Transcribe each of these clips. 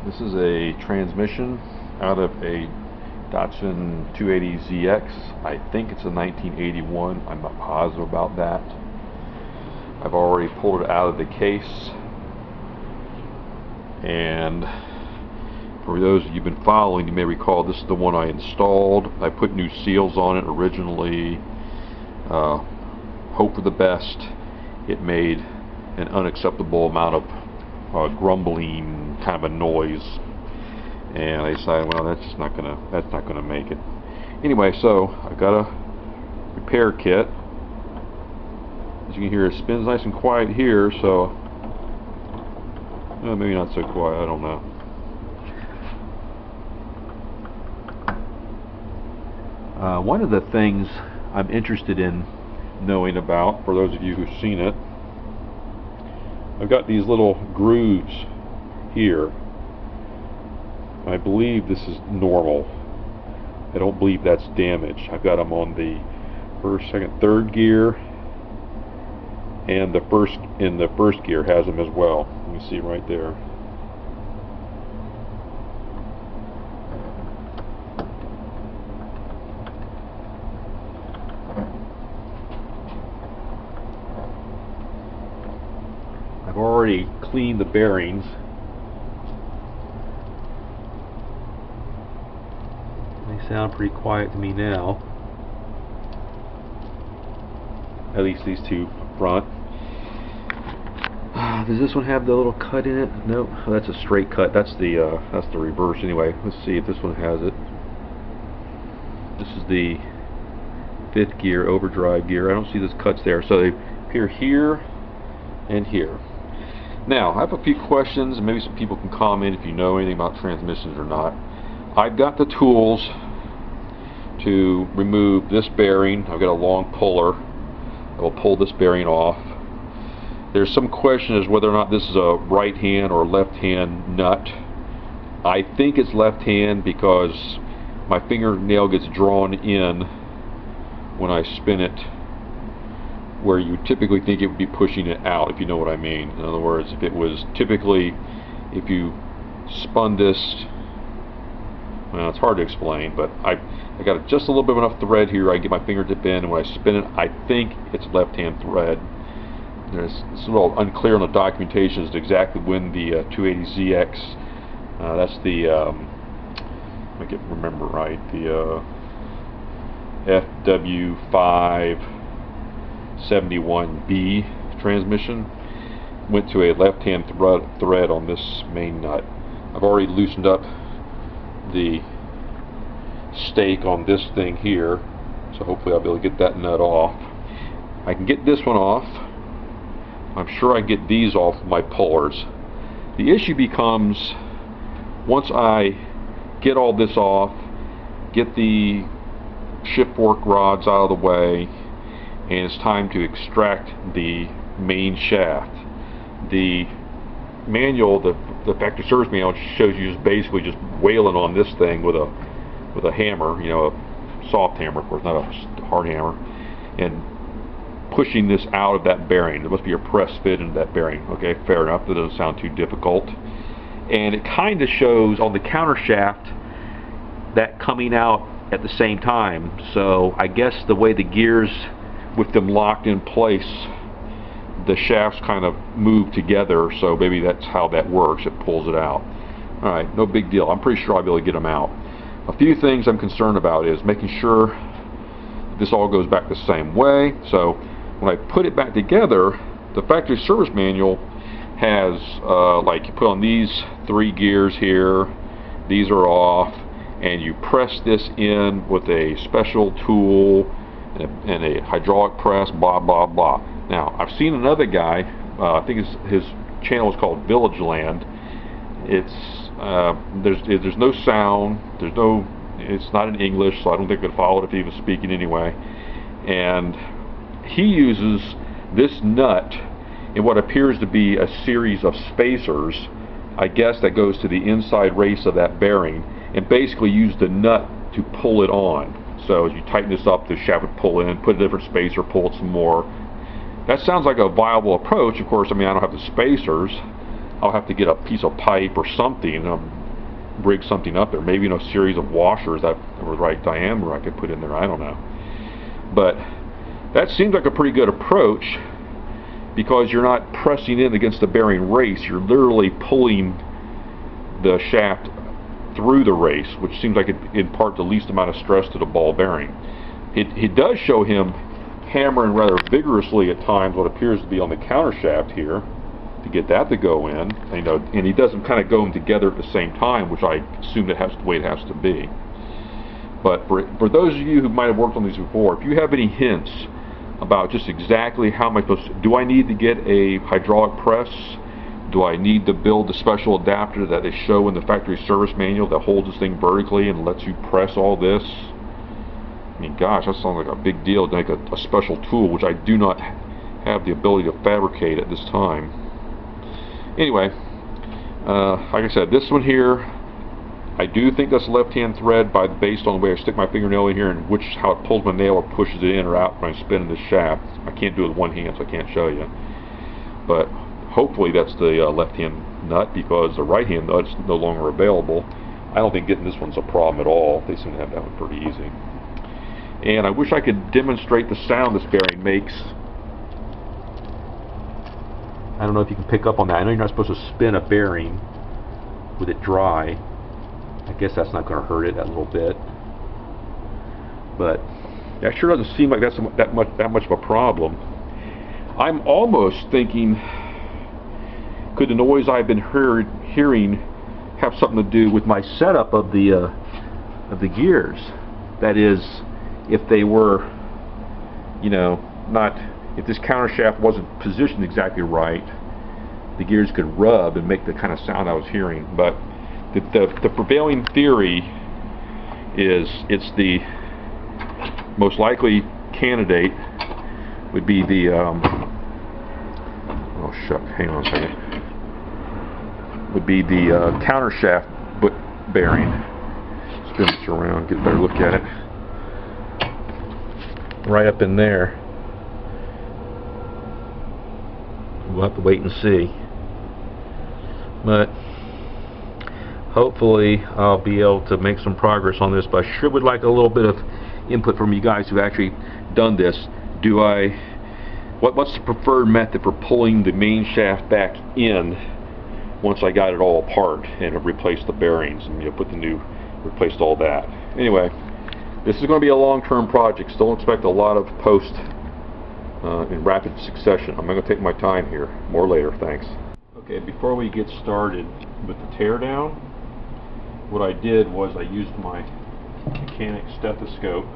This is a transmission out of a Datsun 280ZX. I think it's a 1981. I'm not positive about that. I've already pulled it out of the case, and for those of you who've been following, you may recall this is the one I installed. I put new seals on it originally. Hope for the best. It made an unacceptable amount of grumbling kind of a noise, and I decided, well, that's not gonna make it. Anyway, so I've got a repair kit. As you can hear, it spins nice and quiet here, so maybe not so quiet, I don't know. One of the things I'm interested in knowing about, for those of you who've seen it, I've got these little grooves here. I believe this is normal. I don't believe that's damaged. I've got them on the first, second, third gear, and the first gear has them as well. You can see right there. I've already cleaned the bearings. They sound pretty quiet to me now. At least these two up front. Does this one have the little cut in it? Nope. Oh, that's a straight cut. That's the reverse anyway. Let's see if this one has it. This is the fifth gear, overdrive gear. I don't see those cuts there. So they appear here and here. Now, I have a few questions, and maybe some people can comment if you know anything about transmissions or not. I've got the tools to remove this bearing. I've got a long puller that will pull this bearing off. There's some question as whether or not this is a right hand or left hand nut. I think it's left hand because my fingernail gets drawn in when I spin it, where you typically think it would be pushing it out, if you know what I mean. In other words, if it was typically, if you spun this, well, it's hard to explain, but I got just a little bit of enough thread here. I can get my fingertip in, and when I spin it, I think it's left-hand thread. It's a little unclear on the documentation as to exactly when the 280ZX, that's the, I can't remember right, the FS5W71B transmission, went to a left-hand thread on this main nut. I've already loosened up the stake on this thing here, so hopefully I'll be able to get that nut off. I can get this one off. I'm sure I can get these off with my pullers. The issue becomes, once I get all this off, get the shift fork rods out of the way, and it's time to extract the main shaft. The manual, the factory service manual, shows you just basically just wailing on this thing with a hammer, you know, a soft hammer, of course, not a hard hammer, and pushing this out of that bearing. There must be a press fit into that bearing. Okay, fair enough. That doesn't sound too difficult. And it kind of shows on the counter shaft that coming out at the same time. So I guess the way the gears, with them locked in place, the shafts kind of move together, so maybe that's how that works. It pulls it out. Alright, no big deal. I'm pretty sure I'll be able to get them out. A few things I'm concerned about is making sure this all goes back the same way. So when I put it back together, the factory service manual has like, you put on these 3 gears here, these are off, and you press this in with a special tool and a hydraulic press, blah blah blah. Now, I've seen another guy, I think his channel is called Village Land. It's there's no sound, it's not in English, so I don't think I could follow it if he was speaking anyway. And he uses this nut in what appears to be a series of spacers, I guess, that goes to the inside race of that bearing, and basically use the nut to pull it on. So as you tighten this up, the shaft would pull in, put a different spacer, pull it some more. That sounds like a viable approach. Of course, I mean, I don't have the spacers, I'll have to get a piece of pipe or something, rig something up there. Maybe a series of washers that were the right diameter I could put in there. I don't know. But that seems like a pretty good approach, because you're not pressing in against the bearing race. You're literally pulling the shaft through the race, which seems like it impart the least amount of stress to the ball bearing. It does show him hammering rather vigorously at times what appears to be on the counter shaft here to get that to go in, and he doesn't kind of go them together at the same time, which I assume that's the way it has to be. But for those of you who might have worked on these before, if you have any hints about just exactly how am I supposed to, do I need to get a hydraulic press? Do I need to build the special adapter that they show in the factory service manual that holds this thing vertically and lets you press all this? I mean, gosh, that sounds like a big deal to make a special tool, which I do not have the ability to fabricate at this time. Anyway, like I said, this one here, I do think that's left-hand thread based on the way I stick my fingernail in here and how it pulls my nail or pushes it in or out when I'm spinning the shaft. I can't do it with one hand, so I can't show you. But hopefully that's the left-hand nut, because the right-hand nut's no longer available. I don't think getting this one's a problem at all. They seem to have that one pretty easy. And I wish I could demonstrate the sound this bearing makes. I don't know if you can pick up on that. I know you're not supposed to spin a bearing with it dry. I guess that's not going to hurt it that little bit. But that sure doesn't seem like that's that much of a problem. I'm almost thinking, could the noise I've been hearing have something to do with my setup of the gears? That is, if they were, if this counter shaft wasn't positioned exactly right, the gears could rub and make the kind of sound I was hearing. But the prevailing theory is it's the most likely candidate would be the oh shuck, hang on a second, would be the counter shaft bearing. Spin this around, get a better look at it. Right up in there. We'll have to wait and see. But hopefully I'll be able to make some progress on this, but I sure would like a little bit of input from you guys who've actually done this. What's the preferred method for pulling the main shaft back in once I got it all apart and have replaced the bearings and replaced all that? Anyway, this is going to be a long-term project. Still expect a lot of post in rapid succession. I'm going to take my time here. More later. Thanks. Okay, before we get started with the teardown, what I did was I used my mechanic stethoscope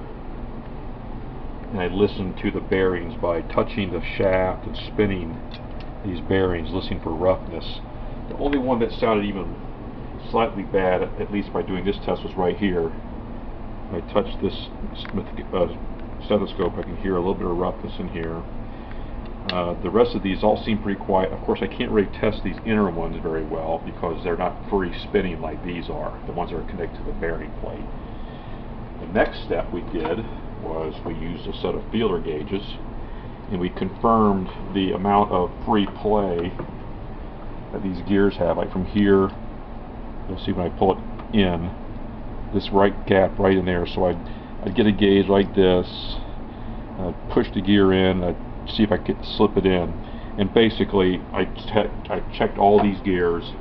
and I listened to the bearings by touching the shaft and spinning these bearings, listening for roughness. The only one that sounded even slightly bad, at least by doing this test, was right here. I touched this stethoscope, I can hear a little bit of roughness in here. The rest of these all seem pretty quiet. Of course, I can't really test these inner ones very well because they're not free spinning like these are, the ones that are connected to the bearing plate. The next step we did was we used a set of feeler gauges and we confirmed the amount of free play that these gears have. Like from here, you'll see when I pull it in, this right gap right in there. So I'd get a gauge like this, I'd push the gear in, I'd see if I could slip it in, and basically I checked all these gears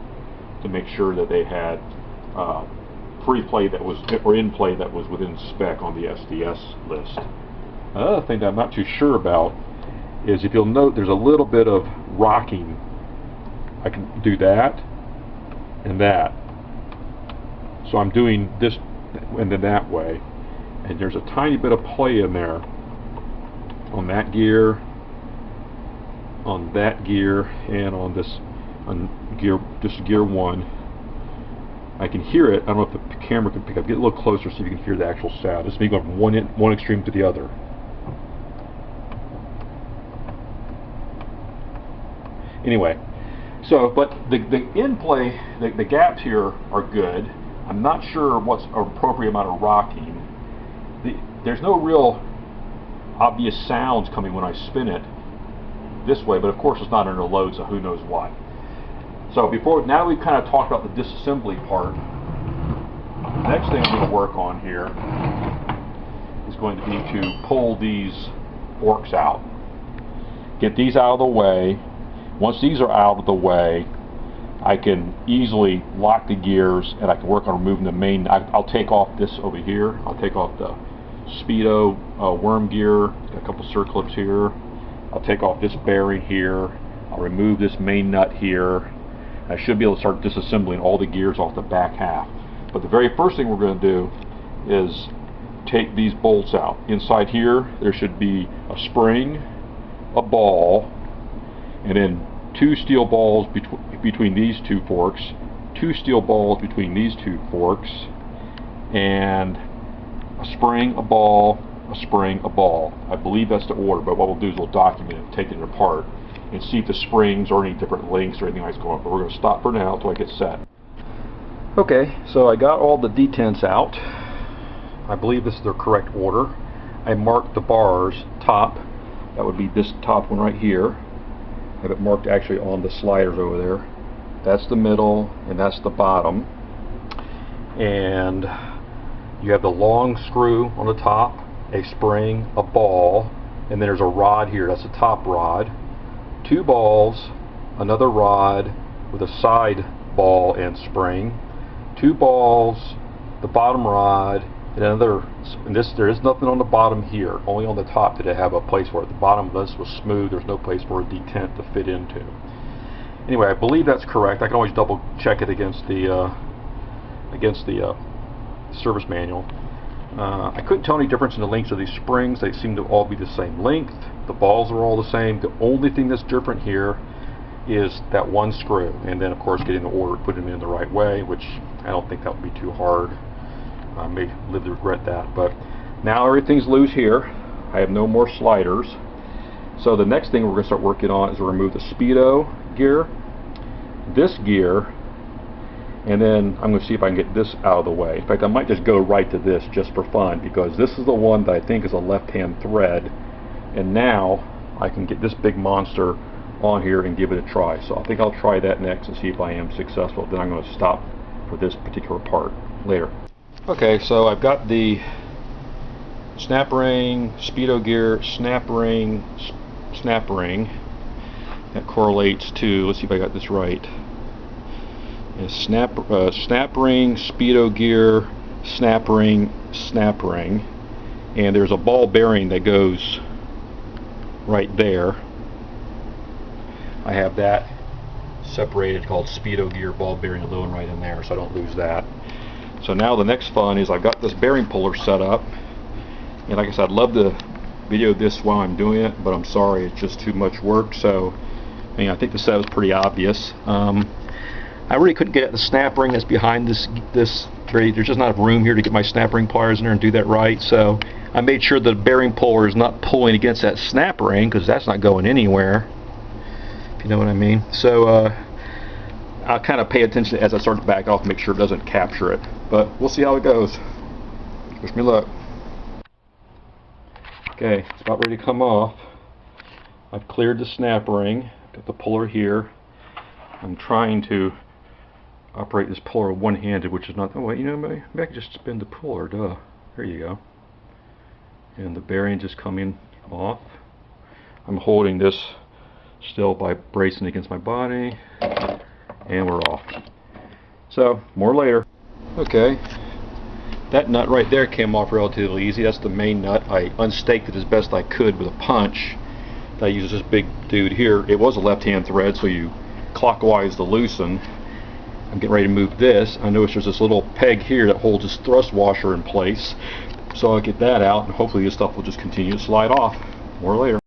to make sure that they had free play that was, or in play that was within spec on the SDS list. Another thing that I'm not too sure about is, if you'll note, there's a little bit of rocking. I can do that and that. So I'm doing this and then that way, and there's a tiny bit of play in there on that gear, on that gear, and on this gear 1. I can hear it. I don't know if the camera can pick up. Get a little closer so you can hear the actual sound. This is me going from one extreme to the other. Anyway, so but the in play, the gaps here are good. I'm not sure what's an appropriate amount of rocking. There's no real obvious sounds coming when I spin it this way, but of course it's not under load, so who knows why. So now we've kind of talked about the disassembly part, the next thing I'm going to work on here is going to be to pull these forks out. Get these out of the way. Once these are out of the way, I can easily lock the gears and I can work on removing the main. I'll take off this over here. I'll take off the Speedo worm gear, got a couple circlips here. I'll take off this bearing here. I'll remove this main nut here. I should be able to start disassembling all the gears off the back half. But the very first thing we're going to do is take these bolts out. Inside here there should be a spring, a ball, and then 2 steel balls between these 2 forks, 2 steel balls between these 2 forks, and a spring, a ball, a spring, a ball. I believe that's the order, but what we'll do is we'll document it, take it apart, and see if the springs are any different lengths or anything like that going on. But we're going to stop for now until I get set. Okay, so I got all the detents out. I believe this is the correct order. I marked the bars top. That would be this top one right here. I have it marked actually on the sliders over there. That's the middle and that's the bottom. And you have the long screw on the top, a spring, a ball, and then there's a rod here. That's the top rod. 2 balls, another rod with a side ball and spring. 2 balls, the bottom rod, and another. And there is nothing on the bottom here. Only on the top did it have a place for it. The bottom of this was smooth. There's no place for a detent to fit into. Anyway, I believe that's correct. I can always double check it against the service manual. I couldn't tell any difference in the lengths of these springs. They seem to all be the same length. The balls are all the same. The only thing that's different here is that one screw, and then of course getting the order, putting them in the right way, which I don't think that would be too hard. I may live to regret that. But now everything's loose here. I have no more sliders. So the next thing we're going to start working on is to remove the Speedo gear, this gear, and then I'm going to see if I can get this out of the way. In fact, I might just go right to this just for fun, because this is the one that I think is a left-hand thread, and now I can get this big monster on here and give it a try. So I think I'll try that next and see if I am successful. Then I'm going to stop for this particular part later. Okay, so I've got the snap ring, Speedo gear, snap ring, that correlates to, let's see if I got this right. Snap ring, Speedo gear, snap ring, and there's a ball bearing that goes right there. I have that separated, called Speedo gear ball bearing low and right in there, so I don't lose that. So now the next fun is I've got this bearing puller set up, and like I said, I'd love to video this while I'm doing it, but I'm sorry, it's just too much work. So I mean, I think the setup's pretty obvious. I really couldn't get at the snap ring that's behind this. There's just not enough room here to get my snap ring pliers in there and do that right. So I made sure the bearing puller is not pulling against that snap ring, because that's not going anywhere, if you know what I mean. So I'll kind of pay attention as I start to back off, make sure it doesn't capture it. But we'll see how it goes. Wish me luck. Okay, it's about ready to come off. I've cleared the snap ring, got the puller here. I'm trying to operate this puller one-handed, which is not. Oh wait, you know, maybe I can just spin the puller. Duh. There you go. And the bearing just coming off. I'm holding this still by bracing against my body, and we're off. So more later. Okay, that nut right there came off relatively easy. That's the main nut. I unstaked it as best I could with a punch. I used this big dude here. It was a left-hand thread, so you clockwise to loosen. I'm getting ready to move this. I notice there's this little peg here that holds this thrust washer in place, so I'll get that out, and hopefully this stuff will just continue to slide off. More later.